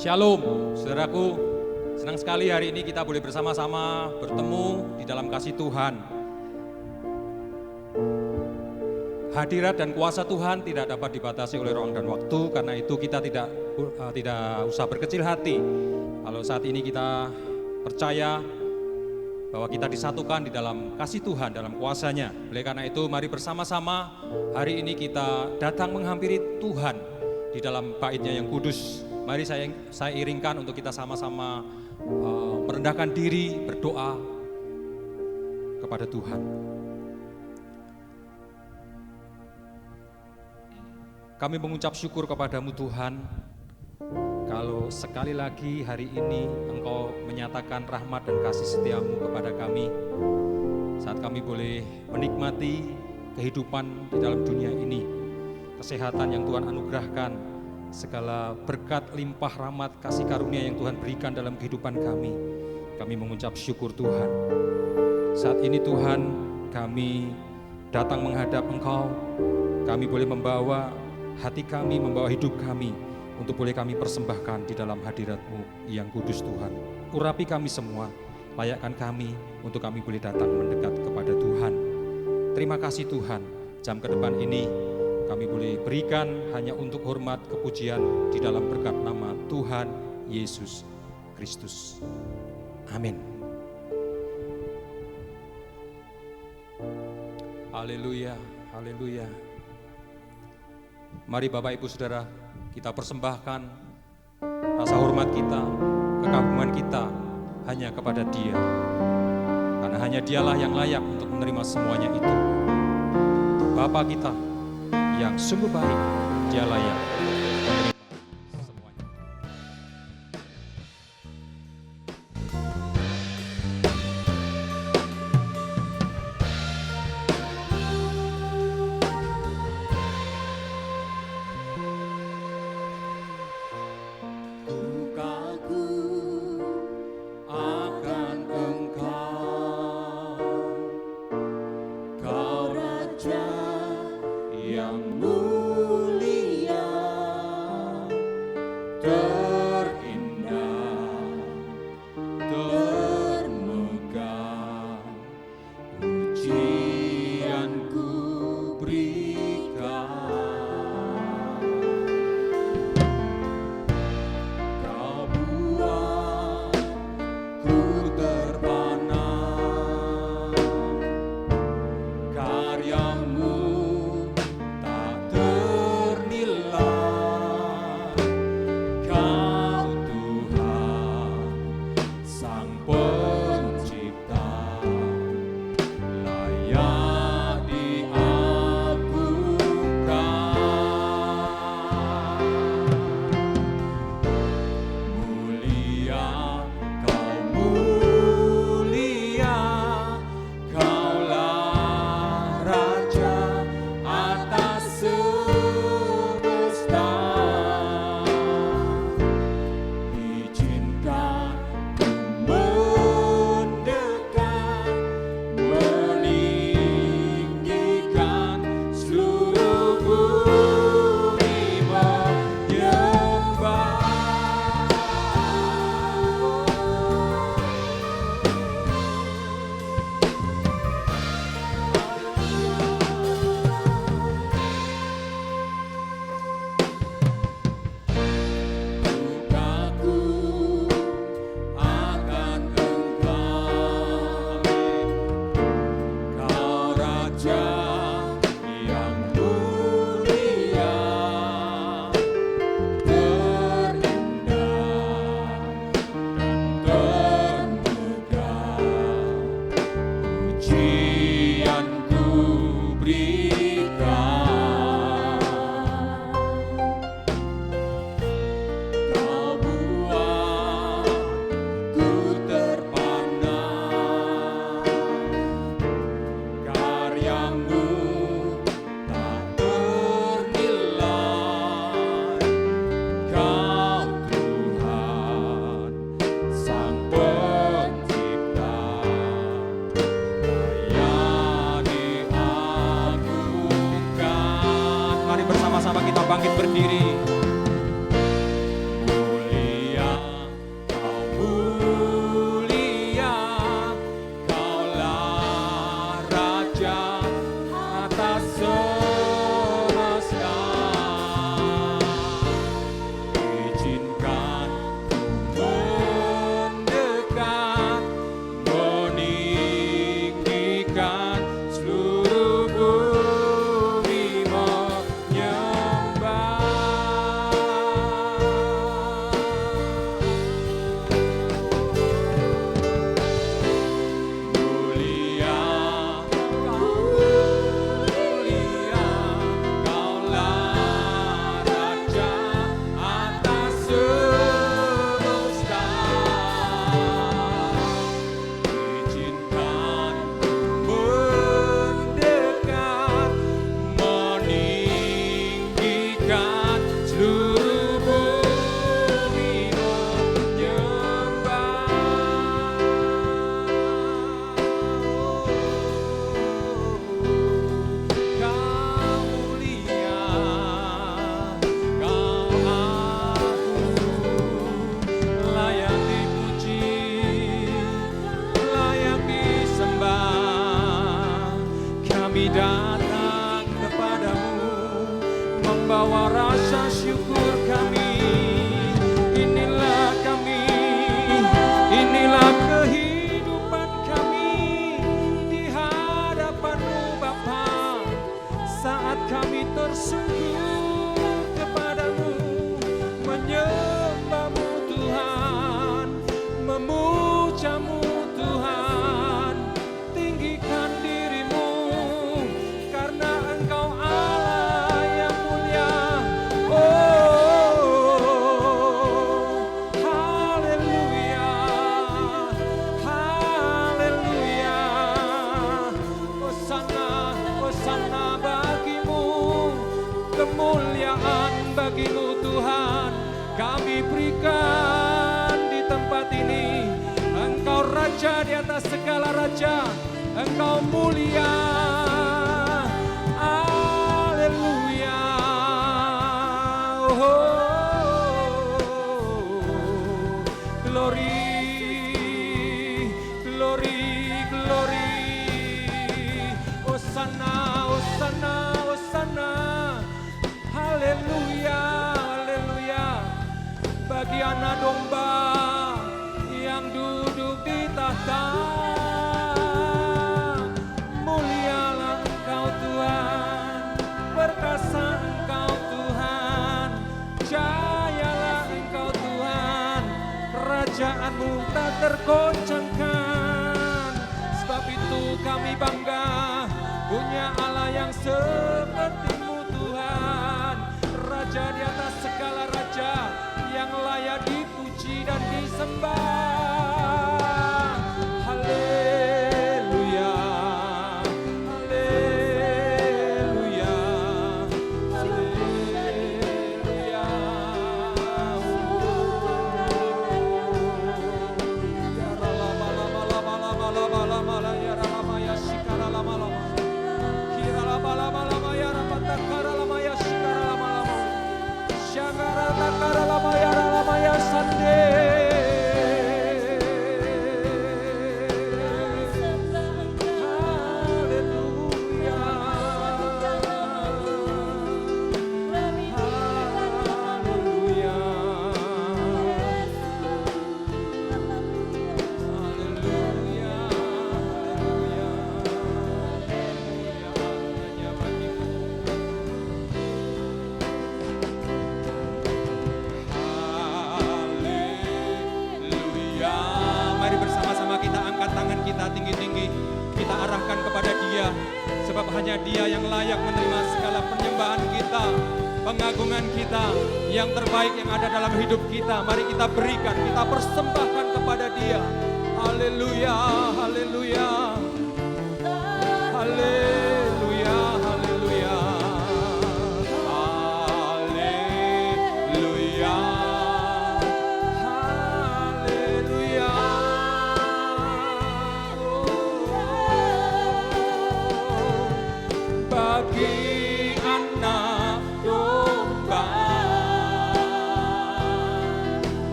Shalom, saudaraku. Senang sekali hari ini kita boleh bersama-sama bertemu di dalam kasih Tuhan. Hadirat dan kuasa Tuhan tidak dapat dibatasi oleh ruang dan waktu, karena itu kita tidak usah berkecil hati. Kalau saat ini kita percaya bahwa kita disatukan di dalam kasih Tuhan, dalam kuasa-Nya. Oleh karena itu mari bersama-sama hari ini kita datang menghampiri Tuhan di dalam bait-Nya yang kudus. Mari saya iringkan untuk kita sama-sama merendahkan diri, berdoa kepada Tuhan. Kami mengucap syukur kepadamu Tuhan, kalau sekali lagi hari ini Engkau menyatakan rahmat dan kasih setiamu kepada kami, saat kami boleh menikmati kehidupan di dalam dunia ini, kesehatan yang Tuhan anugerahkan, segala berkat limpah rahmat kasih karunia yang Tuhan berikan dalam kehidupan kami. Kami mengucap syukur Tuhan. Saat ini Tuhan, kami datang menghadap Engkau. Kami boleh membawa hati kami, membawa hidup kami untuk boleh kami persembahkan di dalam hadirat-Mu yang kudus Tuhan. Urapi kami semua, layakkan kami untuk kami boleh datang mendekat kepada Tuhan. Terima kasih Tuhan, jam ke depan ini kami boleh berikan hanya untuk hormat kepujian di dalam berkat nama Tuhan Yesus Kristus. Amin. Haleluya, haleluya. Mari Bapak Ibu Saudara, kita persembahkan rasa hormat kita, kekaguman kita hanya kepada Dia. Karena hanya Dialah yang layak untuk menerima semuanya itu. Bapa kita yang sungguh baik, Dia layak menerima semuanya. Dukaku akan Engkau, Kau Raja yang mulia. rasa syukur kami. Inilah kami, inilah kehidupan kami di hadapan-Mu Bapa. Saat kami tersungguh kepadamu, menyembah-Mu Tuhan, memuja-Mu Tuhan, tinggikan diri-Mu, karena Engkau Allah yang mulia. Haleluya, haleluya. Hosana, hosana bagi-Mu, kemuliaan bagi-Mu Tuhan. Kami berikan di tempat ini. Engkau Raja di atas segala raja, Engkau mulia. Haleluya. Glory, glory, glory. Hosana, hosana, hosana. Haleluya, haleluya. Bagi anak domba yang duduk di tahta, mulialah Engkau Tuhan, perkasa Engkau Tuhan, jayalah Engkau Tuhan, kerajaan-Mu tak tergoncangkan. Sebab itu kami bangga punya Allah yang seperti-Mu Tuhan, Raja di atas segala raja, yang layak dipuji dan disembah. Haleluya, haleluya, haleluya. Ya rala bala bala bala bala bala ya rala maya shikara lama lama. Kira la bala bala ya rapata kara lama ya shikara lama lama. Shagara takara lama ya rala maya sande. Tinggi-tinggi kita arahkan kepada Dia, sebab hanya Dia yang layak menerima segala penyembahan kita, pengagungan kita, yang terbaik yang ada dalam hidup kita. Mari kita berikan, kita persembahkan kepada Dia. Haleluya, haleluya, haleluya, haleluya, haleluya. Bagi anak domba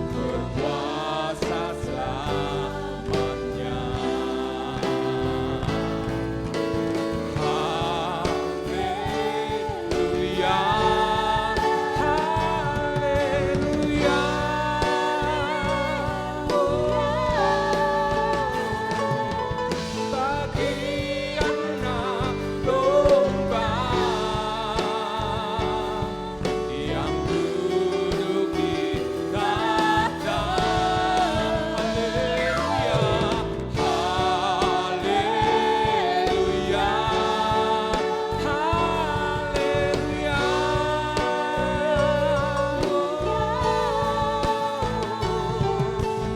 berkuasa selamanya. Haleluya, haleluya. Bagi anak domba yang duduk di tahta. Haleluya, haleluya, haleluya.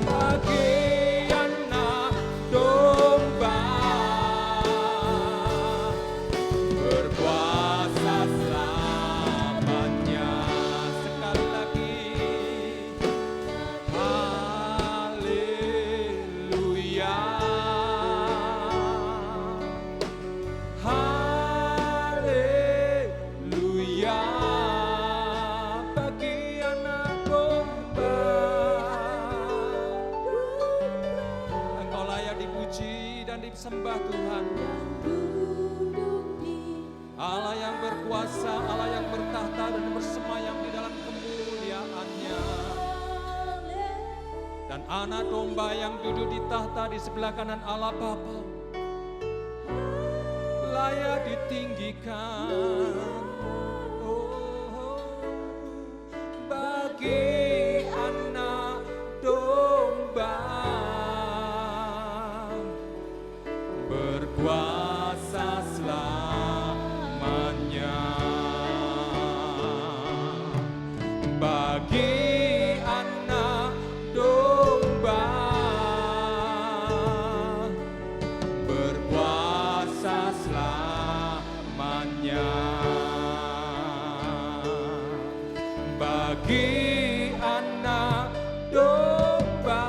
Bagi anak domba berkuasa selamanya. Sekali lagi, haleluya, haleluya. Bagi anak domba, Engkau layak dipuji dan disembah Tuhan. duduk di Allah yang berkuasa, Allah yang bertahta dan bersemayam di dalam kemuliaan-Nya. Dan anak domba yang duduk di tahta di sebelah kanan Allah Bapa layak ditinggikan. Bagi anak domba berkuasa selamanya. Bagi anak domba berkuasa selamanya. Bagi anak domba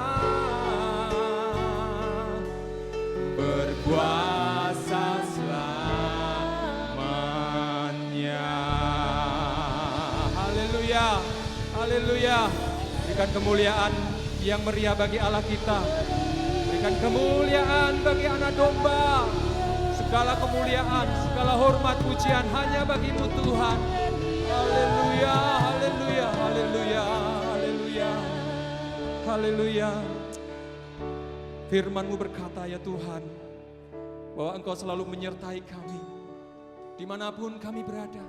berkuasa selamanya. Haleluya, haleluya. Berikan kemuliaan yang meriah bagi Allah kita. Berikan kemuliaan bagi anak domba. Segala kemuliaan, segala hormat, pujian hanya bagi-Mu Tuhan. Haleluya, haleluya, haleluya, haleluya, haleluya. Firman-Mu berkata ya Tuhan, bahwa Engkau selalu menyertai kami dimanapun kami berada.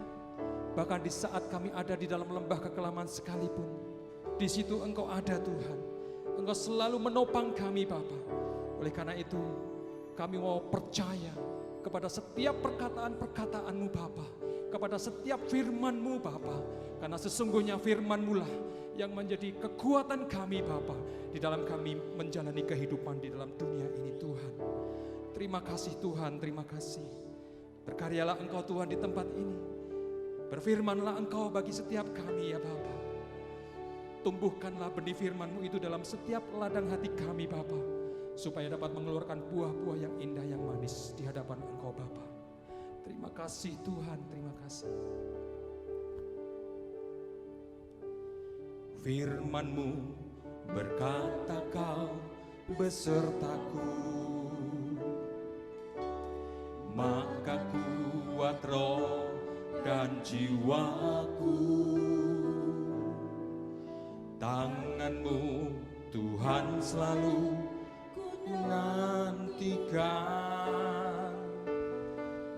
Bahkan di saat kami ada di dalam lembah kekelaman sekalipun, di situ Engkau ada Tuhan. Engkau selalu menopang kami Bapa. Oleh karena itu kami mau percaya kepada setiap perkataan-perkataan-Mu Bapa, kepada setiap firman-Mu Bapa, karena sesungguhnya firman-Mu lah yang menjadi kekuatan kami Bapa di dalam kami menjalani kehidupan di dalam dunia ini Tuhan. Terima kasih Tuhan, terima kasih. Berkaryalah Engkau Tuhan di tempat ini. Berfirmanlah Engkau bagi setiap kami ya Bapa. Tumbuhkanlah benih firman-Mu itu dalam setiap ladang hati kami Bapa, supaya dapat mengeluarkan buah-buah yang indah, yang manis di hadapan Engkau Bapa. Terima kasih Tuhan, terima kasih. Firman-Mu berkata Kau besertaku, maka kuat roh dan jiwaku. Tangan-Mu Tuhan selalu nantikan.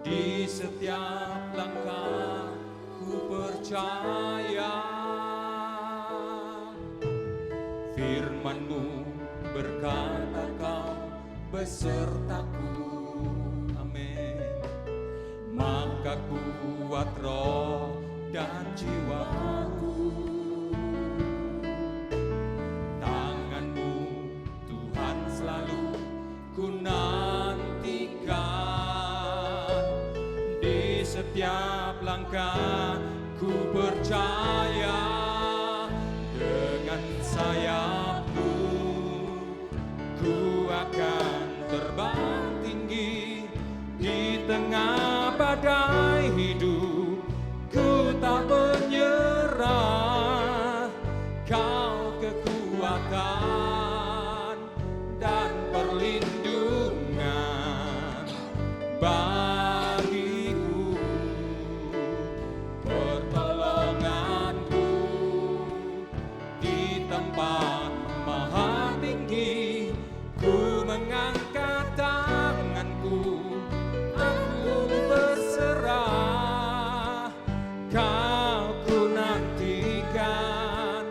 Di setiap langkah ku percaya, firman-Mu berkata Kau besertaku. Amin. Maka kuat roh dan jiwaku. Tangan-Mu Tuhan selalu ku nantikan. Di setiap langkah ku percaya, dengan sayap-Mu ku akan terbang tinggi. Di tengah badai hidup ku tak menyerah. Kau kekuatan dan perlindungan bagiku, pertolonganku di tempat maha tinggi. Ku mengangkat tanganku, aku berserah. Kau ku nantikan,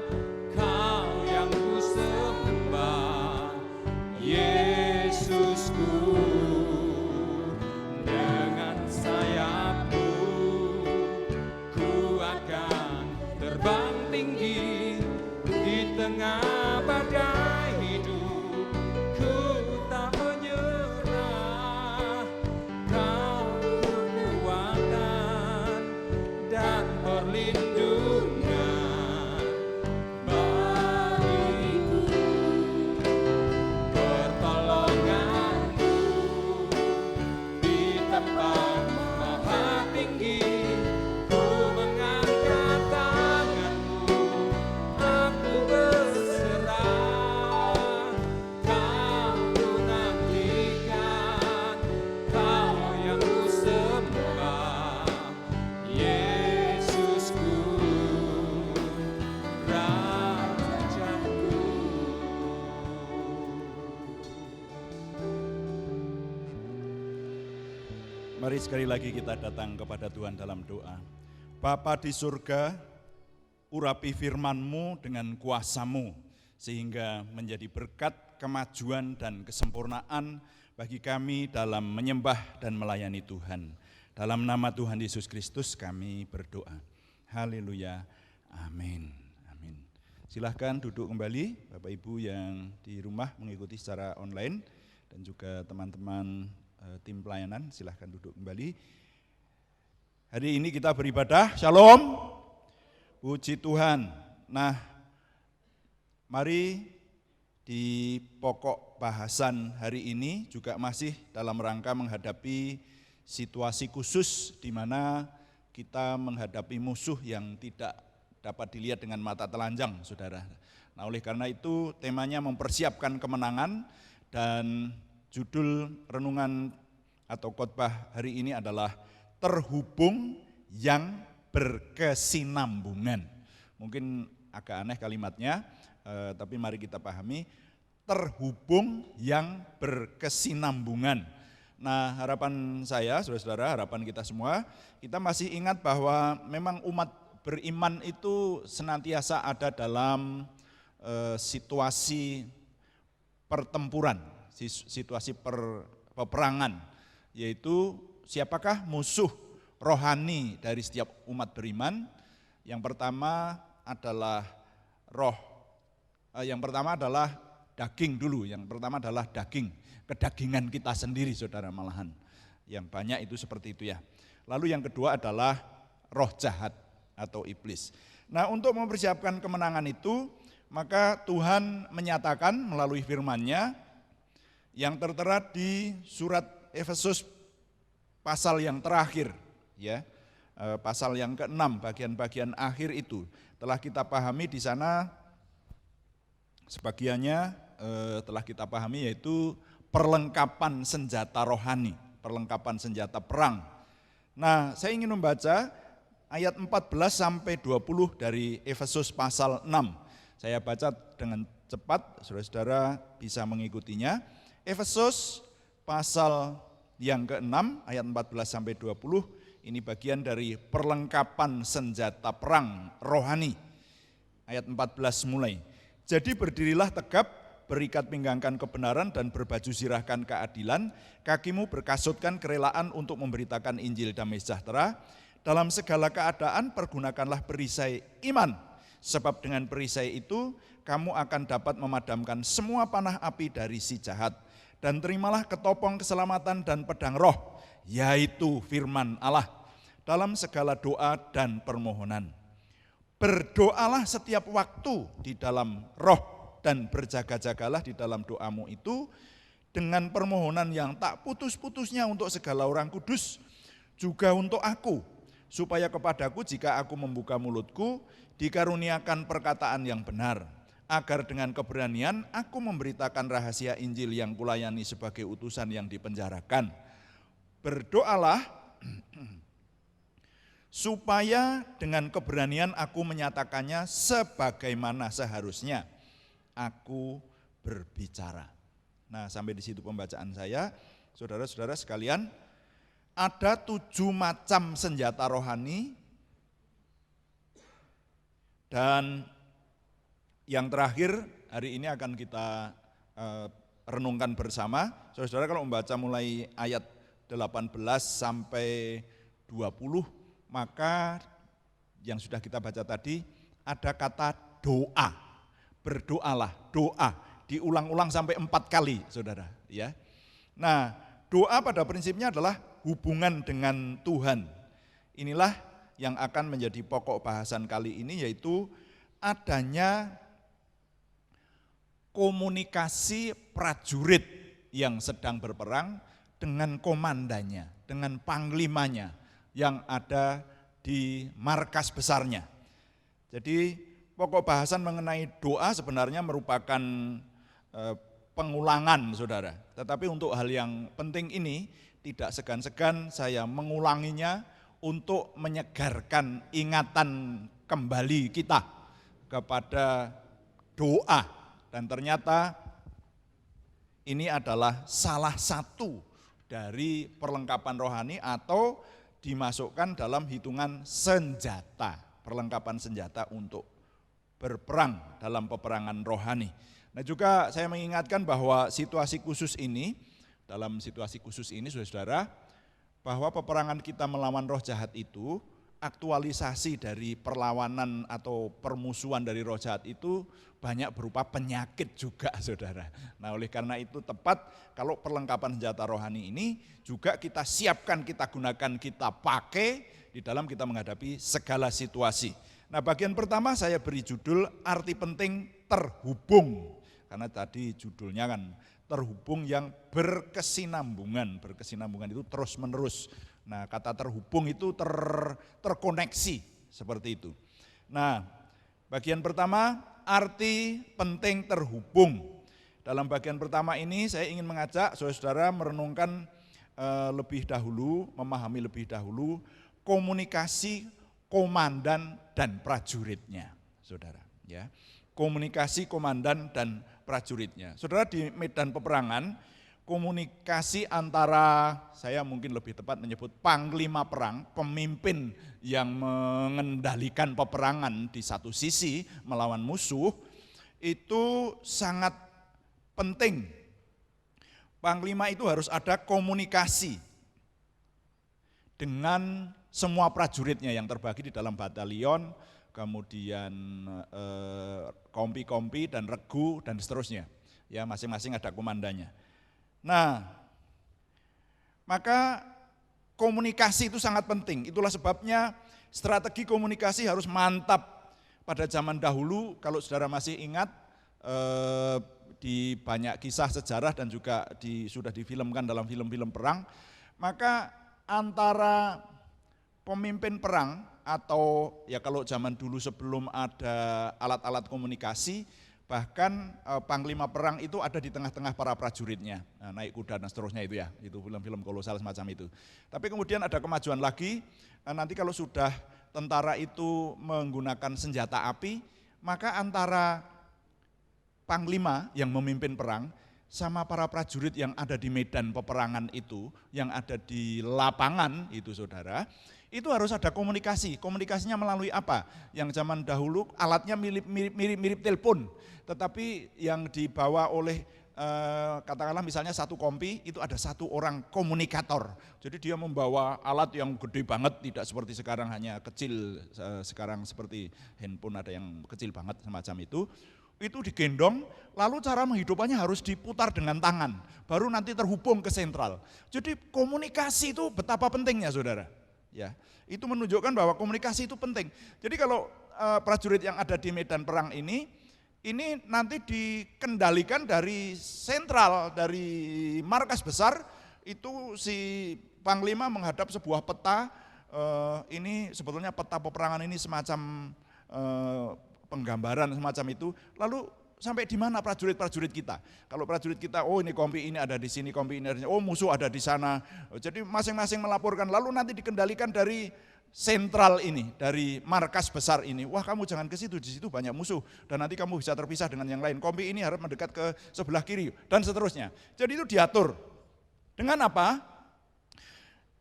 Kau yang ku sembah, Yesusku. Dengan sayap-Mu ku akan terbang tinggi. Di tengah badai hidup ku tak menyerah. Kau kekuatan dan perlindungan bagiku, pertolonganku Mari sekali lagi kita datang kepada Tuhan dalam doa. Bapa di surga, urapi firman-Mu dengan kuasa-Mu, sehingga menjadi berkat, kemajuan, dan kesempurnaan bagi kami dalam menyembah dan melayani Tuhan. Dalam nama Tuhan Yesus Kristus kami berdoa. Haleluya, amin. Amin. Silahkan duduk kembali, Bapak Ibu yang di rumah mengikuti secara online, dan juga teman-teman tim pelayanan, silahkan duduk kembali. Hari ini kita beribadah, Shalom, puji Tuhan. Nah, mari di pokok bahasan hari ini juga masih dalam rangka menghadapi situasi khusus di mana kita menghadapi musuh yang tidak dapat dilihat dengan mata telanjang, saudara. Nah, oleh karena itu temanya mempersiapkan kemenangan, dan judul renungan atau khotbah hari ini adalah terhubung yang berkesinambungan. Mungkin agak aneh kalimatnya, tapi mari kita pahami, terhubung yang berkesinambungan. Nah, harapan saya, saudara-saudara, harapan kita semua, kita masih ingat bahwa memang umat beriman itu senantiasa ada dalam situasi pertempuran, situasi peperangan, yaitu siapakah musuh rohani dari setiap umat beriman. Yang pertama adalah daging dulu, yang pertama adalah daging, kedagingan kita sendiri, saudara, malahan. Yang banyak itu seperti itu ya. Lalu yang kedua adalah roh jahat atau iblis. Nah, untuk mempersiapkan kemenangan itu, maka Tuhan menyatakan melalui firman-Nya yang tertera di surat Efesus pasal yang terakhir, ya, pasal yang ke-6, bagian-bagian akhir itu telah kita pahami di sana. Sebagiannya telah kita pahami, yaitu perlengkapan senjata rohani, perlengkapan senjata perang. Nah, saya ingin membaca ayat 14 sampai 20 dari Efesus pasal 6. Saya baca dengan cepat, saudara-saudara bisa mengikutinya. Efesus pasal yang ke-6 ayat 14 sampai 20, ini bagian dari perlengkapan senjata perang rohani. Ayat 14 mulai. Jadi berdirilah tegap, berikat pinggangkan kebenaran dan berbaju zirahkan keadilan, kakimu berkasutkan kerelaan untuk memberitakan Injil damai sejahtera. Dalam segala keadaan pergunakanlah perisai iman, sebab dengan perisai itu kamu akan dapat memadamkan semua panah api dari si jahat. Dan terimalah ketopong keselamatan dan pedang roh, yaitu firman Allah, dalam segala doa dan permohonan. Berdoalah setiap waktu di dalam roh, dan berjaga-jagalah di dalam doamu itu dengan permohonan yang tak putus-putusnya untuk segala orang kudus, juga untuk aku, supaya kepadaku jika aku membuka mulutku dikaruniakan perkataan yang benar, agar dengan keberanian aku memberitakan rahasia Injil yang kulayani sebagai utusan yang dipenjarakan. Berdoalah supaya dengan keberanian aku menyatakannya sebagaimana seharusnya aku berbicara. Nah, sampai di situ pembacaan saya. Saudara-saudara sekalian, ada 7 macam senjata rohani, dan yang terakhir hari ini akan kita renungkan bersama. Saudara-saudara, kalau membaca mulai ayat 18 sampai 20, maka yang sudah kita baca tadi ada kata doa. Berdoalah, doa, diulang-ulang sampai 4 kali, saudara, ya. Nah, doa pada prinsipnya adalah hubungan dengan Tuhan. Inilah yang akan menjadi pokok bahasan kali ini, yaitu adanya komunikasi prajurit yang sedang berperang dengan komandannya, dengan panglimanya yang ada di markas besarnya. Jadi pokok bahasan mengenai doa sebenarnya merupakan pengulangan, saudara. Tetapi untuk hal yang penting ini tidak segan-segan saya mengulanginya untuk menyegarkan ingatan kembali kita kepada doa. Dan ternyata ini adalah salah satu dari perlengkapan rohani atau dimasukkan dalam hitungan senjata, perlengkapan senjata untuk berperang dalam peperangan rohani. Nah juga saya mengingatkan bahwa dalam situasi khusus ini saudara, bahwa peperangan kita melawan roh jahat itu, aktualisasi dari perlawanan atau permusuhan dari roh jahat itu banyak berupa penyakit juga saudara. Nah oleh karena itu tepat kalau perlengkapan senjata rohani ini juga kita siapkan, kita gunakan, kita pakai di dalam kita menghadapi segala situasi. Nah bagian pertama saya beri judul arti penting terhubung. Karena tadi judulnya kan terhubung yang berkesinambungan. Berkesinambungan itu terus menerus. Nah kata terhubung itu terkoneksi seperti itu. Nah bagian pertama arti penting terhubung. Dalam bagian pertama ini saya ingin mengajak saudara merenungkan lebih dahulu, memahami lebih dahulu komunikasi komandan dan prajuritnya, saudara. Ya, komunikasi komandan dan prajuritnya. Saudara, di medan peperangan, komunikasi antara, saya mungkin lebih tepat menyebut panglima perang, pemimpin yang mengendalikan peperangan di satu sisi melawan musuh, itu sangat penting. Panglima itu harus ada komunikasi dengan semua prajuritnya yang terbagi di dalam batalion, kemudian kompi-kompi dan regu dan seterusnya. Ya, masing-masing ada komandannya. Nah, maka komunikasi itu sangat penting. Itulah sebabnya strategi komunikasi harus mantap. Pada zaman dahulu, kalau saudara masih ingat, di banyak kisah sejarah dan juga sudah difilmkan dalam film-film perang, maka antara pemimpin perang atau ya kalau zaman dulu sebelum ada alat-alat komunikasi, bahkan panglima perang itu ada di tengah-tengah para prajuritnya, nah, naik kuda dan seterusnya itu ya, itu film-film kolosal semacam itu. Tapi kemudian ada kemajuan lagi, nanti kalau sudah tentara itu menggunakan senjata api, maka antara panglima yang memimpin perang sama para prajurit yang ada di medan peperangan itu, yang ada di lapangan itu saudara, itu harus ada komunikasi. Komunikasinya melalui apa? Yang zaman dahulu alatnya mirip telepon, tetapi yang dibawa oleh katakanlah misalnya satu kompi itu ada satu orang komunikator. Jadi dia membawa alat yang gede banget, tidak seperti sekarang hanya kecil, sekarang seperti handphone ada yang kecil banget semacam itu digendong, lalu cara menghidupannya harus diputar dengan tangan, baru nanti terhubung ke sentral. Jadi komunikasi itu betapa pentingnya saudara. Ya, itu menunjukkan bahwa komunikasi itu penting. Jadi kalau prajurit yang ada di medan perang ini nanti dikendalikan dari sentral, dari markas besar, itu si panglima menghadap sebuah peta, ini sebetulnya peta peperangan ini semacam penggambaran semacam itu, lalu sampai di mana prajurit-prajurit kita. Kalau prajurit kita, oh ini kompi ini ada di sini, kompi ini ada di sini, oh musuh ada di sana. Jadi masing-masing melaporkan, lalu nanti dikendalikan dari sentral ini, dari markas besar ini. Wah kamu jangan ke situ, di situ banyak musuh. Dan nanti kamu bisa terpisah dengan yang lain. Kompi ini harus mendekat ke sebelah kiri, dan seterusnya. Jadi itu diatur. Dengan apa?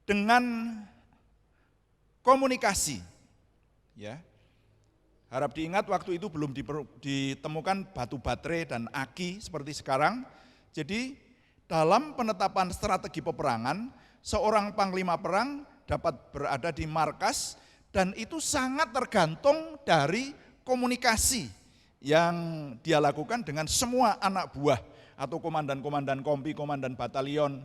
Dengan komunikasi. Ya. Harap diingat waktu itu belum ditemukan batu baterai dan aki seperti sekarang. Jadi dalam penetapan strategi peperangan, seorang panglima perang dapat berada di markas dan itu sangat tergantung dari komunikasi yang dia lakukan dengan semua anak buah atau komandan-komandan kompi, komandan batalion,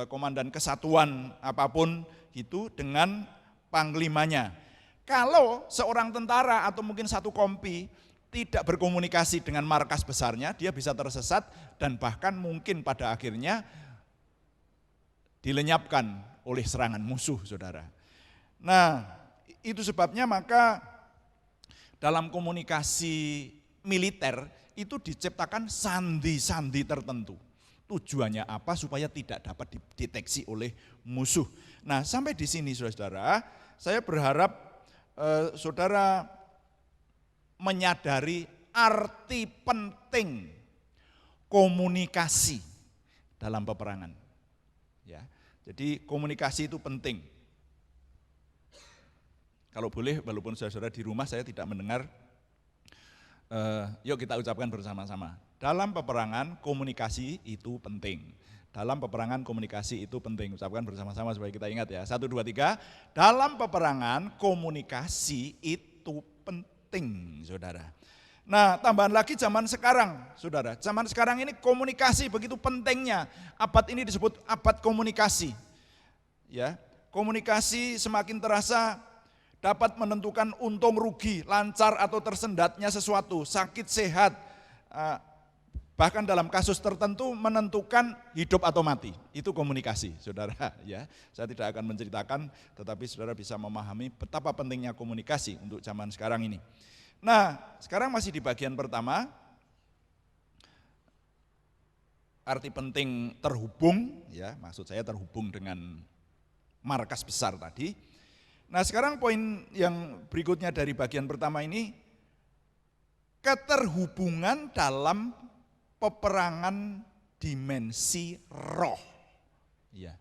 komandan kesatuan apapun itu dengan panglimanya. Kalau seorang tentara atau mungkin satu kompi tidak berkomunikasi dengan markas besarnya, dia bisa tersesat dan bahkan mungkin pada akhirnya dilenyapkan oleh serangan musuh, saudara. Nah, itu sebabnya maka dalam komunikasi militer itu diciptakan sandi-sandi tertentu. Tujuannya apa? Supaya tidak dapat dideteksi oleh musuh. Nah, sampai di sini saudara, saya berharap saudara menyadari arti penting komunikasi dalam peperangan. Ya, Jadi komunikasi itu penting. Kalau boleh, walaupun saudara-saudara di rumah saya tidak mendengar, yuk kita ucapkan bersama-sama. Dalam peperangan komunikasi itu penting. Dalam peperangan komunikasi itu penting. Ucapkan bersama-sama supaya kita ingat ya. 1, 2, 3. Dalam peperangan komunikasi itu penting, saudara. Nah, tambahan lagi zaman sekarang, saudara. Zaman sekarang ini komunikasi begitu pentingnya. Abad ini disebut abad komunikasi. Ya, komunikasi semakin terasa dapat menentukan untung rugi, lancar atau tersendatnya sesuatu, sakit sehat, bahkan dalam kasus tertentu menentukan hidup atau mati. Itu komunikasi, saudara. Ya, saya tidak akan menceritakan, tetapi saudara bisa memahami betapa pentingnya komunikasi untuk zaman sekarang ini. Nah, sekarang masih di bagian pertama, arti penting terhubung, ya, maksud saya terhubung dengan markas besar tadi. Nah, sekarang poin yang berikutnya dari bagian pertama ini, keterhubungan dalam peperangan dimensi roh. Ya,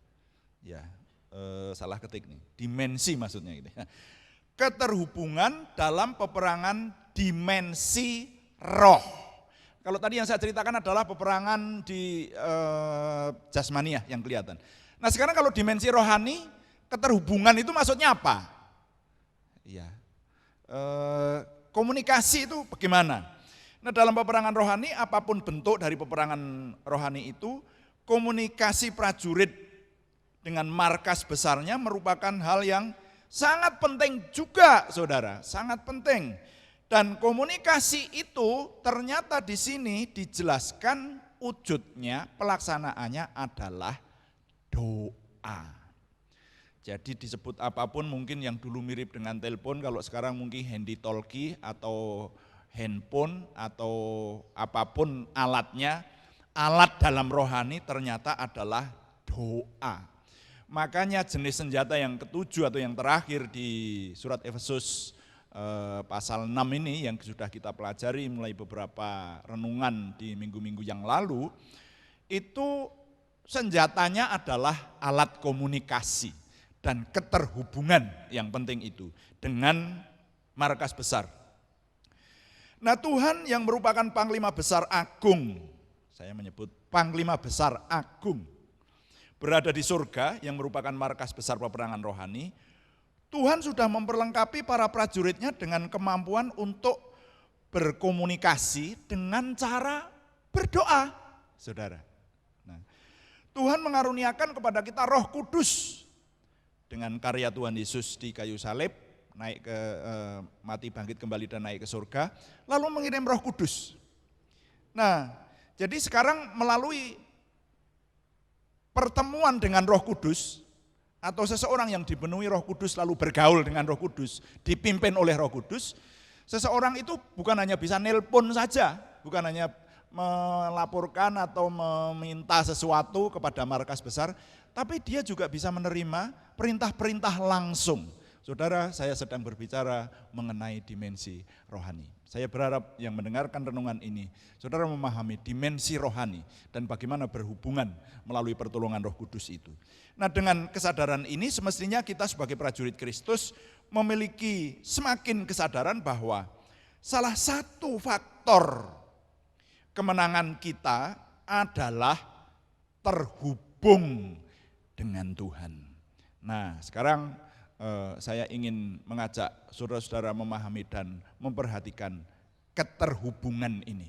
salah ketik nih, dimensi maksudnya gitu. Keterhubungan dalam peperangan dimensi roh. Kalau tadi yang saya ceritakan adalah peperangan di jasmania yang kelihatan. Nah, sekarang kalau dimensi rohani, keterhubungan itu maksudnya apa? Ya, komunikasi itu bagaimana? Nah, dalam peperangan rohani, apapun bentuk dari peperangan rohani itu, komunikasi prajurit dengan markas besarnya merupakan hal yang sangat penting juga, saudara, sangat penting. Dan komunikasi itu ternyata di sini dijelaskan wujudnya, pelaksanaannya adalah doa. Jadi disebut apapun mungkin yang dulu mirip dengan telepon, kalau sekarang mungkin handy talkie atau handphone atau apapun alatnya, alat dalam rohani ternyata adalah doa. Makanya jenis senjata yang ketujuh atau yang terakhir di surat Efesus pasal 6 ini yang sudah kita pelajari mulai beberapa renungan di minggu-minggu yang lalu, itu senjatanya adalah alat komunikasi dan keterhubungan yang penting itu dengan markas besar. Nah, Tuhan yang merupakan Panglima Besar Agung, saya menyebut Panglima Besar Agung, berada di surga yang merupakan markas besar peperangan rohani. Tuhan sudah memperlengkapi para prajuritnya dengan kemampuan untuk berkomunikasi dengan cara berdoa, saudara. Nah, Tuhan mengaruniakan kepada kita Roh Kudus dengan karya Tuhan Yesus di kayu salib, naik ke mati bangkit kembali dan naik ke surga, lalu mengirim Roh Kudus. Nah, jadi sekarang melalui pertemuan dengan Roh Kudus atau seseorang yang dipenuhi Roh Kudus lalu bergaul dengan Roh Kudus, dipimpin oleh Roh Kudus, seseorang itu bukan hanya bisa nelpon saja, bukan hanya melaporkan atau meminta sesuatu kepada markas besar, tapi dia juga bisa menerima perintah-perintah langsung. Saudara, saya sedang berbicara mengenai dimensi rohani. Saya berharap yang mendengarkan renungan ini, saudara memahami dimensi rohani dan bagaimana berhubungan melalui pertolongan Roh Kudus itu. Nah, dengan kesadaran ini semestinya kita sebagai prajurit Kristus memiliki semakin kesadaran bahwa salah satu faktor kemenangan kita adalah terhubung dengan Tuhan. Nah, sekarang saya ingin mengajak saudara-saudara memahami dan memperhatikan keterhubungan ini.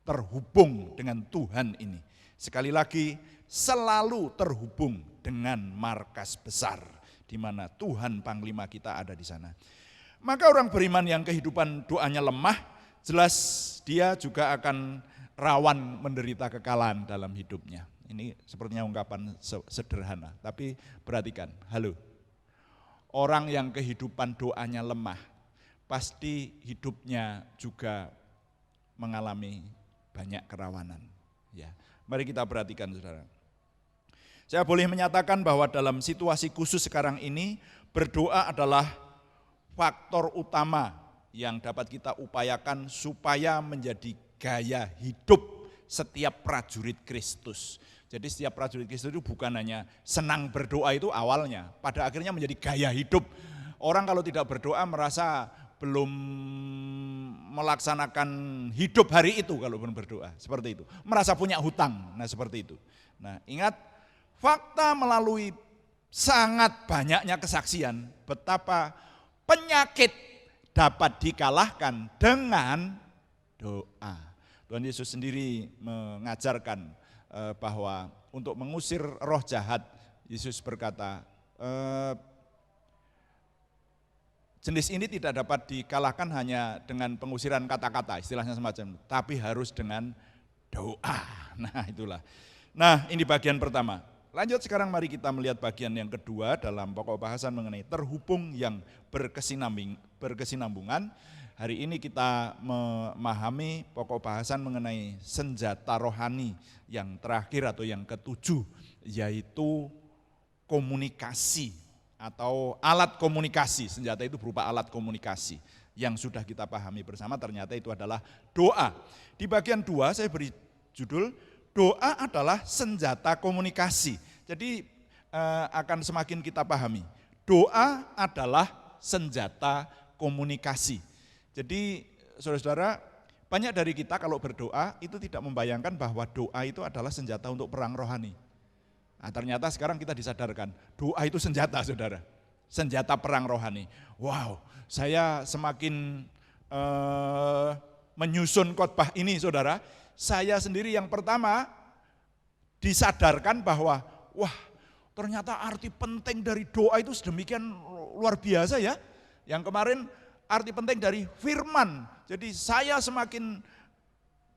Terhubung dengan Tuhan ini. Sekali lagi, selalu terhubung dengan markas besar, di mana Tuhan Panglima kita ada di sana. Maka orang beriman yang kehidupan doanya lemah, jelas dia juga akan rawan menderita kekalahan dalam hidupnya. Ini sepertinya ungkapan sederhana, tapi perhatikan, halo. Orang yang kehidupan doanya lemah, pasti hidupnya juga mengalami banyak kerawanan. Ya, mari kita perhatikan, saudara. Saya boleh menyatakan bahwa dalam situasi khusus sekarang ini, berdoa adalah faktor utama yang dapat kita upayakan supaya menjadi gaya hidup setiap prajurit Kristus. Jadi setiap prajurit Kristus itu bukan hanya senang berdoa itu awalnya, pada akhirnya menjadi gaya hidup. Orang kalau tidak berdoa merasa belum melaksanakan hidup hari itu kalau belum berdoa, seperti itu. Merasa punya hutang, nah seperti itu. Nah ingat, fakta melalui sangat banyaknya kesaksian betapa penyakit dapat dikalahkan dengan doa. Tuhan Yesus sendiri mengajarkan bahwa untuk mengusir roh jahat, Yesus berkata, jenis ini tidak dapat dikalahkan hanya dengan pengusiran kata-kata, istilahnya semacam itu, tapi harus dengan doa. Nah itulah. Nah ini bagian pertama. Lanjut sekarang mari kita melihat bagian yang kedua dalam pokok bahasan mengenai terhubung yang berkesinambungan. Hari ini kita memahami pokok bahasan mengenai senjata rohani yang terakhir atau yang ketujuh, yaitu komunikasi atau alat komunikasi. Senjata itu berupa alat komunikasi yang sudah kita pahami bersama, ternyata itu adalah doa. Di bagian 2 saya beri judul, doa adalah senjata komunikasi. Jadi akan semakin kita pahami, doa adalah senjata komunikasi. Jadi saudara-saudara, banyak dari kita kalau berdoa itu tidak membayangkan bahwa doa itu adalah senjata untuk perang rohani. Nah, ternyata sekarang kita disadarkan, doa itu senjata saudara, senjata perang rohani. Wow, saya semakin menyusun khotbah ini saudara, saya sendiri yang pertama disadarkan bahwa wah ternyata arti penting dari doa itu sedemikian luar biasa ya. Yang kemarin arti penting dari firman, jadi saya semakin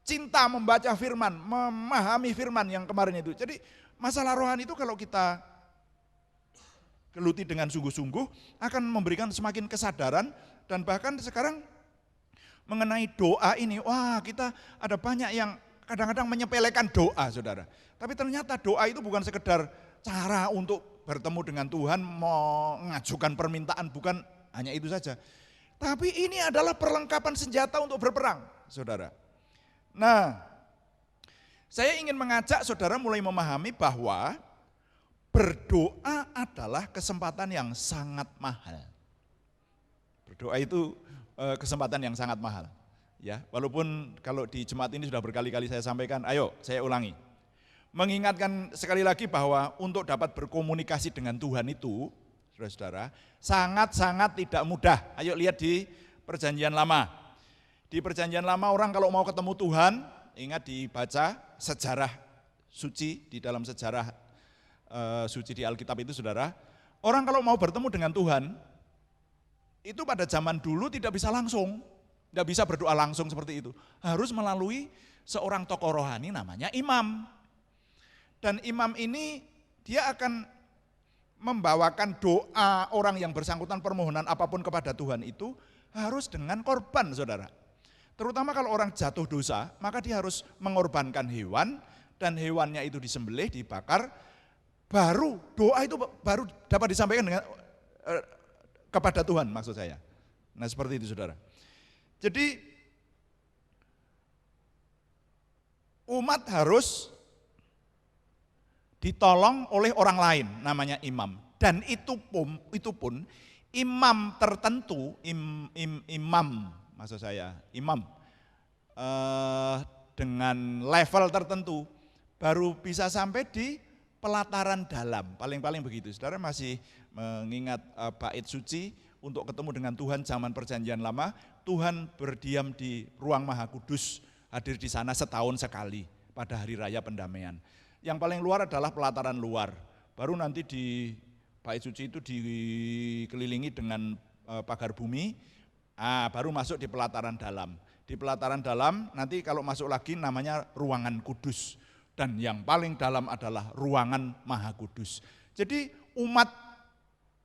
cinta membaca firman, memahami firman yang kemarin itu. Jadi masalah rohani itu kalau kita geluti dengan sungguh-sungguh akan memberikan semakin kesadaran, dan bahkan sekarang mengenai doa ini, wah kita ada banyak yang kadang-kadang menyepelekan doa saudara. Tapi ternyata doa itu bukan sekedar cara untuk bertemu dengan Tuhan, mengajukan permintaan, bukan hanya itu saja. Tapi ini adalah perlengkapan senjata untuk berperang saudara. Nah saya ingin mengajak saudara mulai memahami bahwa berdoa adalah kesempatan yang sangat mahal. Berdoa itu kesempatan yang sangat mahal. Ya, walaupun kalau di jemaat ini sudah berkali-kali saya sampaikan, ayo saya ulangi. Mengingatkan sekali lagi bahwa untuk dapat berkomunikasi dengan Tuhan itu, saudara-saudara, sangat-sangat tidak mudah. Ayo lihat di Perjanjian Lama. Di Perjanjian Lama orang kalau mau ketemu Tuhan, ingat dibaca sejarah suci, di dalam sejarah suci di Alkitab itu saudara, orang kalau mau bertemu dengan Tuhan, itu pada zaman dulu tidak bisa langsung, tidak bisa berdoa langsung seperti itu. Harus melalui seorang tokoh rohani namanya imam. Dan imam ini dia akan membawakan doa orang yang bersangkutan, permohonan apapun kepada Tuhan itu harus dengan korban saudara. Terutama kalau orang jatuh dosa, maka dia harus mengorbankan hewan, dan hewannya itu disembelih, dibakar, baru doa itu baru dapat disampaikan dengan kepada Tuhan maksud saya. Nah seperti itu saudara. Jadi umat harus ditolong oleh orang lain namanya imam, dan itu pun imam tertentu, imam maksud saya imam dengan level tertentu baru bisa sampai di pelataran dalam, paling-paling begitu. Saudara masih mengingat bait suci untuk ketemu dengan Tuhan zaman Perjanjian Lama, Tuhan berdiam di ruang Maha Kudus, hadir di sana setahun sekali pada hari raya pendamaian. Yang paling luar adalah pelataran luar, baru nanti di bait suci itu dikelilingi dengan pagar bumi, baru masuk di pelataran dalam. Di pelataran dalam nanti kalau masuk lagi namanya ruangan kudus, dan yang paling dalam adalah ruangan Maha Kudus. Jadi umat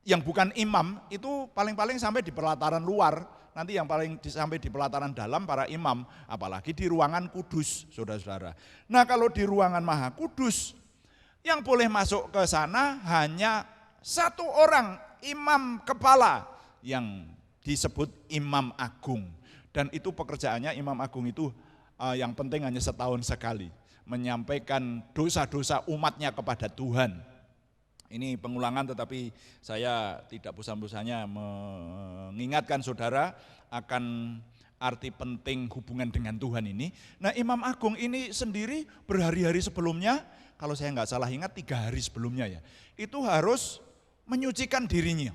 yang bukan imam itu paling-paling sampai di pelataran luar, nanti yang paling sampai di pelataran dalam para imam, apalagi di ruangan kudus, saudara-saudara. Nah kalau di ruangan Maha Kudus, yang boleh masuk ke sana hanya satu orang imam kepala yang disebut imam agung. Dan itu pekerjaannya imam agung itu yang penting hanya setahun sekali, menyampaikan dosa-dosa umatnya kepada Tuhan. Ini pengulangan, tetapi saya tidak bosan-bosannya mengingatkan saudara akan arti penting hubungan dengan Tuhan ini. Nah, Imam Agung ini sendiri berhari-hari sebelumnya, kalau saya nggak salah ingat 3 hari sebelumnya ya, itu harus menyucikan dirinya.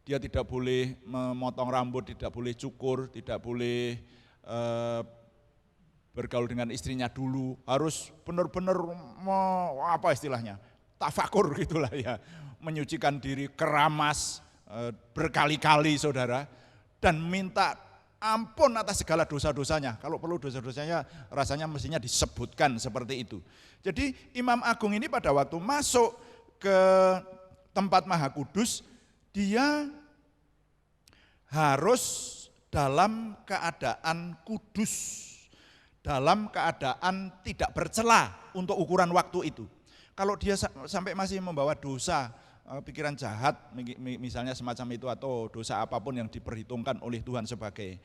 Dia tidak boleh memotong rambut, tidak boleh cukur, tidak boleh bergaul dengan istrinya dulu, harus benar-benar apa istilahnya, tafakur gitulah ya, menyucikan diri, keramas berkali-kali saudara, dan minta ampun atas segala dosa-dosanya. Kalau perlu dosa-dosanya rasanya mestinya disebutkan seperti itu. Jadi Imam Agung ini pada waktu masuk ke tempat Maha Kudus, dia harus dalam keadaan kudus, dalam keadaan tidak bercela untuk ukuran waktu itu. Kalau dia sampai masih membawa dosa, pikiran jahat misalnya semacam itu, atau dosa apapun yang diperhitungkan oleh Tuhan sebagai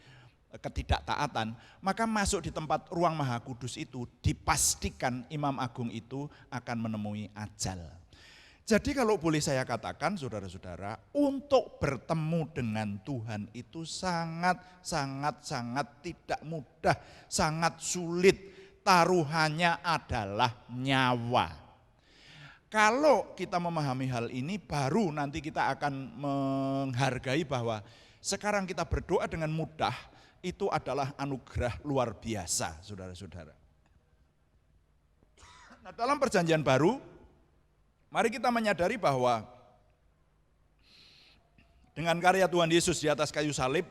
ketidaktaatan, maka masuk di tempat ruang Maha Kudus itu dipastikan Imam Agung itu akan menemui ajal. Jadi kalau boleh saya katakan saudara-saudara, untuk bertemu dengan Tuhan itu sangat tidak mudah, sangat sulit. Taruhannya adalah nyawa. Kalau kita memahami hal ini, baru nanti kita akan menghargai bahwa sekarang kita berdoa dengan mudah, itu adalah anugerah luar biasa, saudara-saudara. Nah, dalam perjanjian baru, mari kita menyadari bahwa dengan karya Tuhan Yesus di atas kayu salib,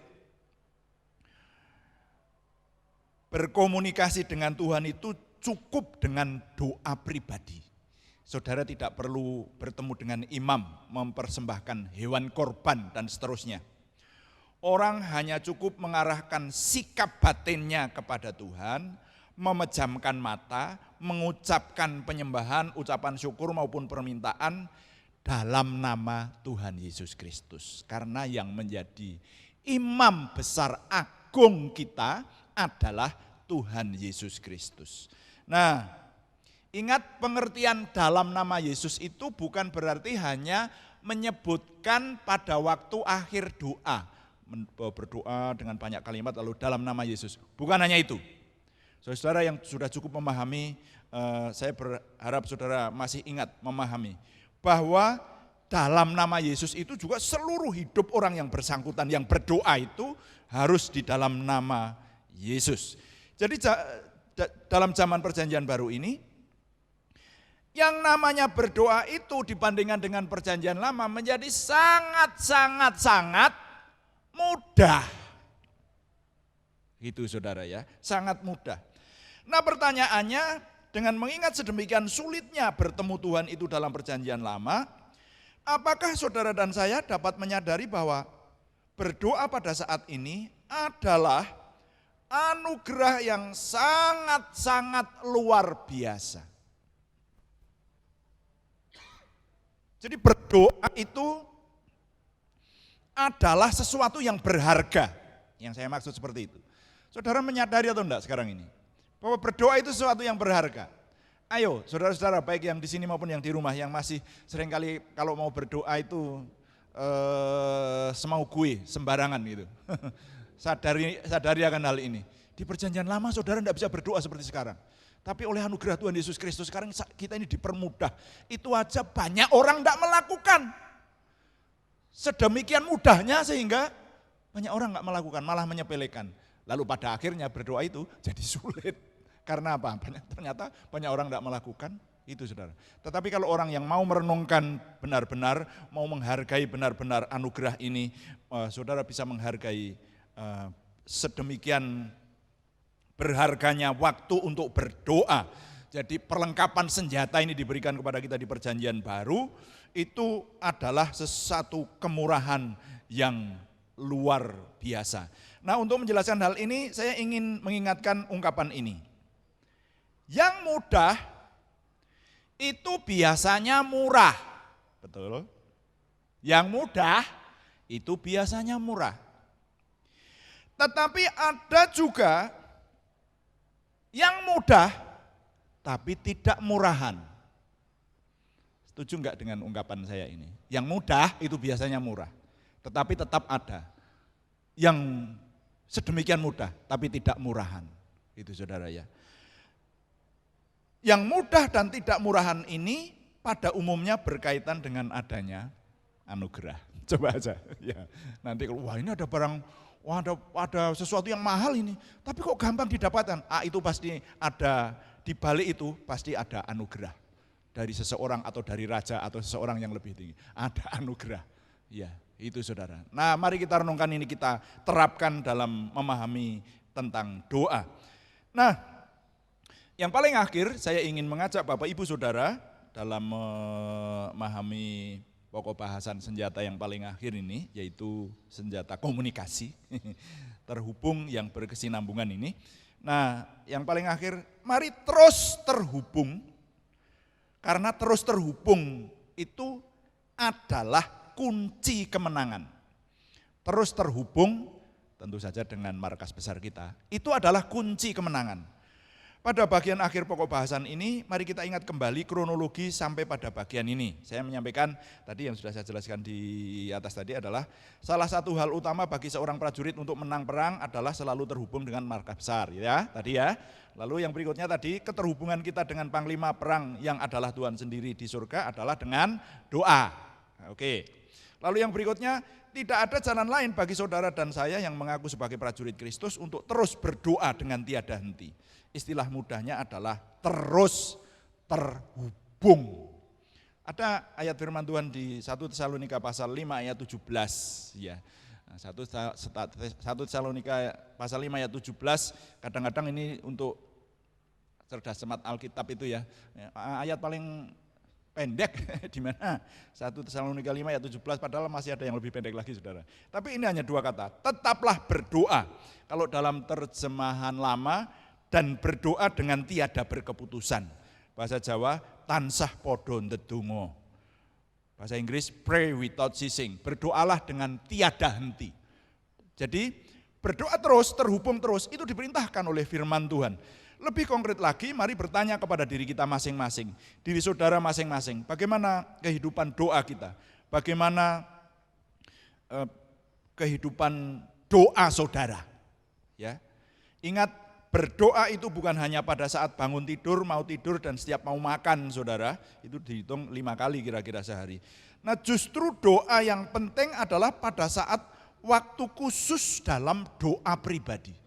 berkomunikasi dengan Tuhan itu cukup dengan doa pribadi. Saudara tidak perlu bertemu dengan imam, mempersembahkan hewan korban dan seterusnya. Orang hanya cukup mengarahkan sikap batinnya kepada Tuhan, memejamkan mata, mengucapkan penyembahan, ucapan syukur maupun permintaan dalam nama Tuhan Yesus Kristus. Karena yang menjadi imam besar agung kita adalah Tuhan Yesus Kristus. Nah, ingat pengertian dalam nama Yesus itu bukan berarti hanya menyebutkan pada waktu akhir doa, berdoa dengan banyak kalimat lalu dalam nama Yesus. Bukan hanya itu. Saudara yang sudah cukup memahami, saya berharap saudara masih ingat memahami bahwa dalam nama Yesus itu juga seluruh hidup orang yang bersangkutan, yang berdoa itu harus di dalam nama Yesus. Jadi dalam zaman perjanjian baru ini, yang namanya berdoa itu dibandingkan dengan perjanjian lama menjadi sangat mudah. Itu saudara ya, sangat mudah. Nah pertanyaannya, dengan mengingat sedemikian sulitnya bertemu Tuhan itu dalam perjanjian lama, apakah saudara dan saya dapat menyadari bahwa berdoa pada saat ini adalah anugerah yang sangat luar biasa. Jadi berdoa itu adalah sesuatu yang berharga. Yang saya maksud seperti itu. Saudara menyadari atau enggak sekarang ini? Bahwa berdoa itu sesuatu yang berharga. Ayo saudara-saudara baik yang di sini maupun yang di rumah yang masih seringkali kalau mau berdoa itu semau gue, sembarangan gitu. Sadari akan hal ini. Di perjanjian lama saudara enggak bisa berdoa seperti sekarang. Tapi oleh anugerah Tuhan Yesus Kristus sekarang kita ini dipermudah. Itu aja banyak orang enggak melakukan. Sedemikian mudahnya sehingga banyak orang enggak melakukan, malah menyepelekan. Lalu pada akhirnya berdoa itu jadi sulit. Karena apa? Ternyata banyak orang enggak melakukan. Itu saudara. Tetapi kalau orang yang mau merenungkan benar-benar, mau menghargai benar-benar anugerah ini, saudara bisa menghargai sedemikian berharganya waktu untuk berdoa. Jadi perlengkapan senjata ini diberikan kepada kita di perjanjian baru, itu adalah sesuatu kemurahan yang luar biasa. Nah untuk menjelaskan hal ini saya ingin mengingatkan ungkapan ini. Yang mudah itu biasanya murah. Betul? Yang mudah itu biasanya murah. Tetapi ada juga Yang mudah tapi tidak murahan. Setuju enggak dengan ungkapan saya ini? Yang mudah itu biasanya murah, tetapi tetap ada. Yang sedemikian mudah tapi tidak murahan. Itu saudara ya. Yang mudah dan tidak murahan ini pada umumnya berkaitan dengan adanya anugerah. Coba aja ya. Nanti kalau wah ini ada barang, wah ada sesuatu yang mahal ini, tapi kok gampang didapatkan? Itu pasti ada, di balik itu pasti ada anugerah dari seseorang atau dari raja atau seseorang yang lebih tinggi. Ada anugerah. Ya, itu saudara. Nah, mari kita renungkan ini, kita terapkan dalam memahami tentang doa. Nah, yang paling akhir saya ingin mengajak Bapak Ibu Saudara dalam memahami pokok bahasan senjata yang paling akhir ini, yaitu senjata komunikasi, terhubung yang berkesinambungan ini. Nah, yang paling akhir, mari terus terhubung, karena terus terhubung itu adalah kunci kemenangan. Terus terhubung, tentu saja dengan markas besar kita, itu adalah kunci kemenangan. Pada bagian akhir pokok bahasan ini, mari kita ingat kembali kronologi sampai pada bagian ini. Saya menyampaikan tadi yang sudah saya jelaskan di atas tadi adalah salah satu hal utama bagi seorang prajurit untuk menang perang adalah selalu terhubung dengan markas besar, ya tadi ya. Lalu yang berikutnya tadi, keterhubungan kita dengan panglima perang yang adalah Tuhan sendiri di surga adalah dengan doa. Oke. Lalu yang berikutnya, tidak ada jalan lain bagi saudara dan saya yang mengaku sebagai prajurit Kristus untuk terus berdoa dengan tiada henti. Istilah mudahnya adalah terus terhubung. Ada ayat firman Tuhan di 1 Tesalonika pasal 5 ayat 17 ya. 1 Tesalonika pasal 5 ayat 17, kadang-kadang ini untuk cerdas cermat Alkitab itu ya. Ayat paling pendek di mana 1 Tesalonika 5 ayat 17, padahal masih ada yang lebih pendek lagi saudara. Tapi ini hanya dua kata, tetaplah berdoa. Kalau dalam terjemahan lama, dan berdoa dengan tiada berkeputusan. Bahasa Jawa, tansah podo ndedonga. Bahasa Inggris, pray without ceasing. Berdoalah dengan tiada henti. Jadi berdoa terus, terhubung terus, itu diperintahkan oleh firman Tuhan. Lebih konkret lagi, mari bertanya kepada diri kita masing-masing, diri saudara masing-masing, bagaimana kehidupan doa kita, bagaimana kehidupan doa saudara. Ya, ingat, berdoa itu bukan hanya pada saat bangun tidur, mau tidur, dan setiap mau makan saudara, itu dihitung 5 kali kira-kira sehari. Nah justru doa yang penting adalah pada saat waktu khusus dalam doa pribadi.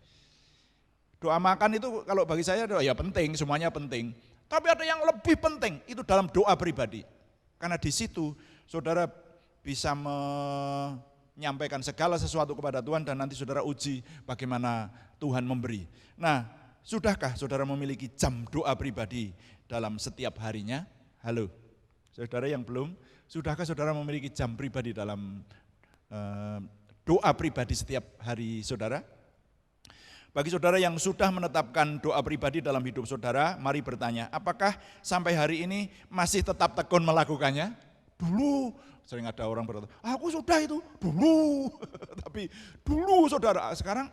Doa makan itu kalau bagi saya ya penting, semuanya penting. Tapi ada yang lebih penting, itu dalam doa pribadi. Karena di situ saudara bisa menyampaikan segala sesuatu kepada Tuhan dan nanti saudara uji bagaimana Tuhan memberi. Nah, sudahkah saudara memiliki jam doa pribadi dalam setiap harinya? Halo, saudara yang belum, sudahkah saudara memiliki jam pribadi dalam doa pribadi setiap hari saudara? Bagi saudara yang sudah menetapkan doa pribadi dalam hidup saudara, mari bertanya, apakah sampai hari ini masih tetap tekun melakukannya? Dulu sering ada orang berkata, aku sudah itu dulu, tapi dulu saudara, sekarang